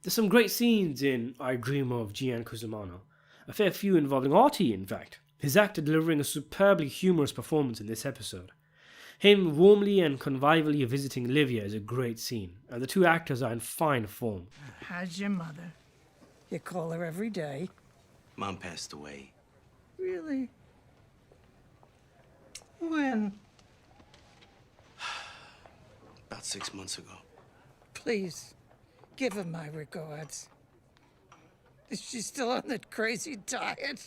There's some great scenes in I Dream of Gian Cusimano, a fair few involving Artie in fact, his actor delivering a superbly humorous performance in this episode. Him warmly and convivially visiting Livia is a great scene, and the two actors are in fine form. How's your mother? You call her every day? Mom passed away. Really? When? About 6 months ago. Please, give her my regards. Is she still on that crazy diet?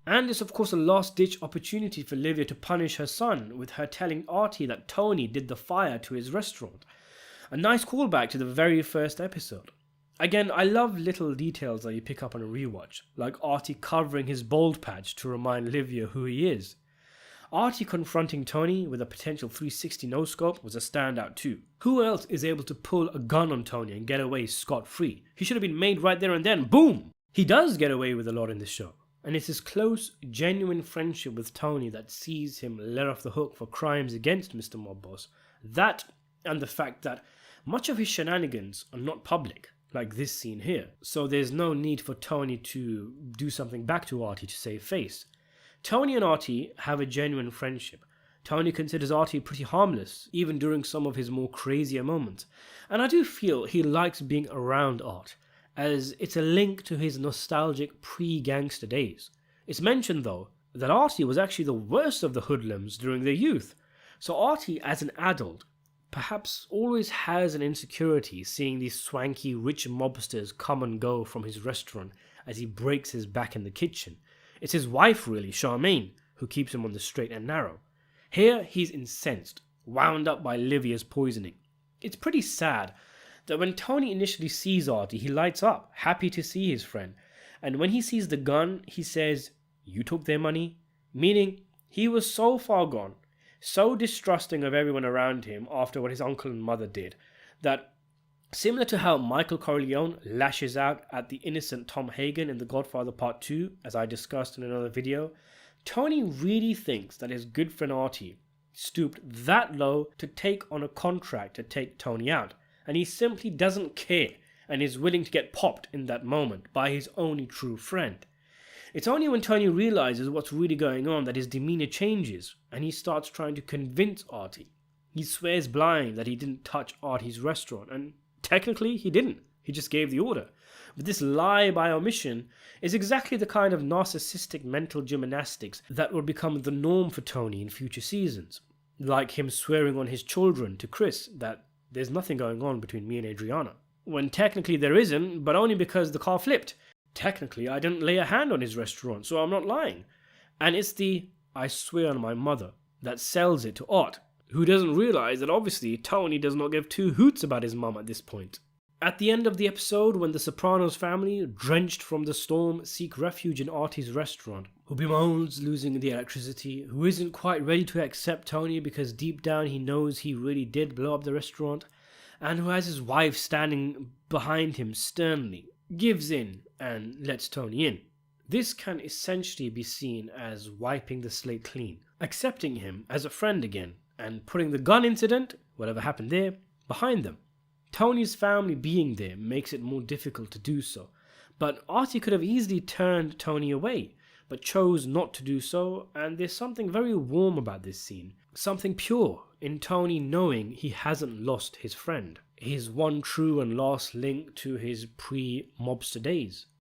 And it's of course a last-ditch opportunity for Livia to punish her son, with her telling Artie that Tony did the fire to his restaurant. A nice callback to the very first episode. Again, I love little details that you pick up on a rewatch, like Artie covering his bald patch to remind Livia who he is. Artie confronting Tony with a potential 360 no-scope was a standout too. Who else is able to pull a gun on Tony and get away scot-free? He should have been made right there and then. Boom! He does get away with a lot in this show. And it's his close, genuine friendship with Tony that sees him let off the hook for crimes against Mr. Mob Boss. That, and the fact that much of his shenanigans are not public, like this scene here. So there's no need for Tony to do something back to Artie to save face. Tony and Artie have a genuine friendship. Tony considers Artie pretty harmless, even during some of his more crazier moments. And I do feel he likes being around Art, as it's a link to his nostalgic pre-gangster days. It's mentioned though, that Artie was actually the worst of the hoodlums during their youth. So Artie, as an adult, perhaps always has an insecurity seeing these swanky rich mobsters come and go from his restaurant as he breaks his back in the kitchen. It's his wife really, Charmaine, who keeps him on the straight and narrow. Here he's incensed, wound up by Livia's poisoning. It's pretty sad that when Tony initially sees Artie, he lights up, happy to see his friend. And when he sees the gun, he says, "You took their money?" Meaning, he was so far gone, so distrusting of everyone around him after what his uncle and mother did, that similar to how Michael Corleone lashes out at the innocent Tom Hagen in The Godfather Part 2, as I discussed in another video, Tony really thinks that his good friend Artie stooped that low to take on a contract to take Tony out, and he simply doesn't care and is willing to get popped in that moment by his only true friend. It's only when Tony realizes what's really going on that his demeanor changes and he starts trying to convince Artie. He swears blind that he didn't touch Artie's restaurant, and technically he didn't. He just gave the order. But this lie by omission is exactly the kind of narcissistic mental gymnastics that will become the norm for Tony in future seasons. Like him swearing on his children to Chris that there's nothing going on between me and Adriana, when technically there isn't, but only because the car flipped. Technically, I didn't lay a hand on his restaurant, so I'm not lying. And it's the "I swear on my mother" that sells it to Art, who doesn't realize that obviously Tony does not give two hoots about his mum at this point. At the end of the episode, when the Sopranos family, drenched from the storm, seek refuge in Artie's restaurant, who bemoans losing the electricity, who isn't quite ready to accept Tony because deep down he knows he really did blow up the restaurant, and who has his wife standing behind him sternly, gives in and lets Tony in. This can essentially be seen as wiping the slate clean, accepting him as a friend again, and putting the gun incident, whatever happened there, behind them. Tony's family being there makes it more difficult to do so, but Artie could have easily turned Tony away, but chose not to do so, and there's something very warm about this scene, something pure in Tony knowing he hasn't lost his friend, his one true and last link to his pre-mobster days.